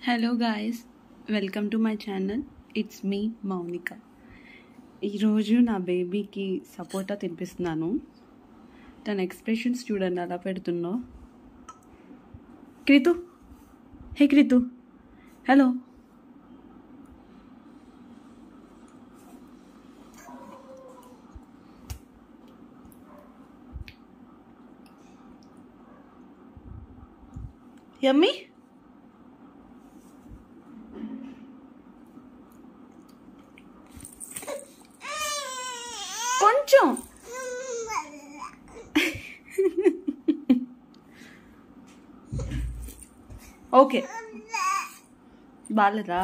Hello guys, welcome to my channel. It's me Mounika. ఈరోజు నా బేబీకి సపోటా తినిపిస్తున్నాను. తన ఎక్స్ప్రెషన్స్ చూడండి అలా పెడుతుందో. క్రితు, హే క్రితు, హలో. యమ్మీ, కొంచెం ఓకే. బాలేదా?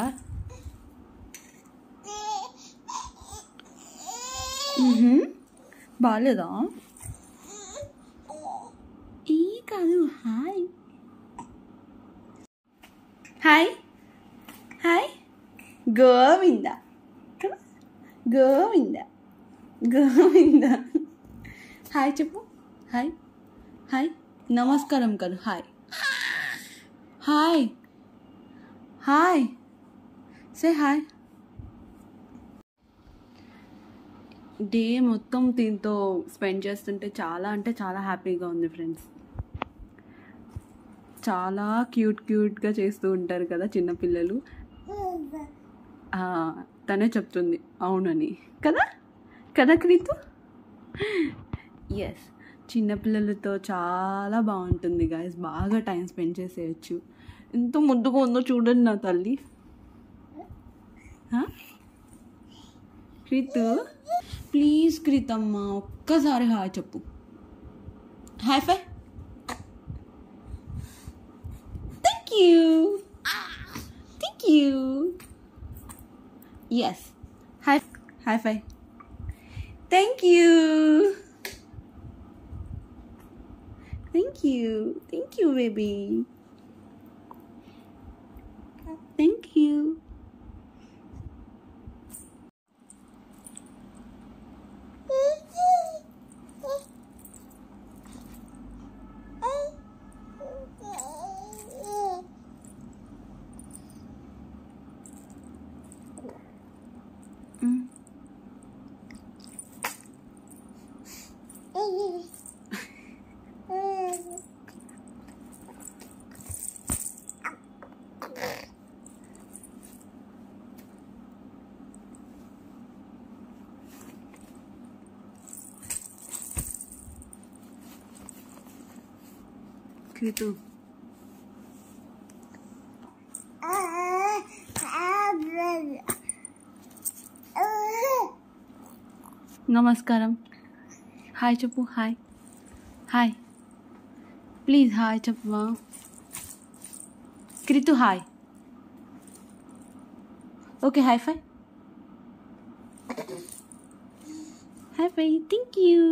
బాలేదా? ఈ కాదు. Hi hi hi Govinda, Govinda Govinda. Hi చెప్పు. హాయ్ హాయ్ నమస్కారం కాదు, hi hi hi say hi. Day మొత్తం దీంతో స్పెండ్ చేస్తుంటే చాలా అంటే చాలా హ్యాపీగా ఉంది ఫ్రెండ్స్. చాలా క్యూట్గా చేస్తూ ఉంటారు కదా చిన్నపిల్లలు. తనే చెప్తుంది అవునని. కదా కదా క్రీతు? ఎస్, చిన్నపిల్లలతో చాలా బాగుంటుంది గాయస్. బాగా టైం స్పెండ్ చేసేయచ్చు. ఎంత ముద్దుగా ఉందో చూడండి నా తల్లి. క్రీతు ప్లీజ్, క్రీతమ్మ ఒక్కసారి హాయ్ చెప్పు. High five. Thank you. Yes, hi high five. Thank you baby. Thank you. Kritu నమస్కారం. హాయ్ చెప్పు. హాయ్ హాయ్ ప్లీజ్ హాయ్ చెప్పు. Kritu hi. Okay, high five. High five. Thank you.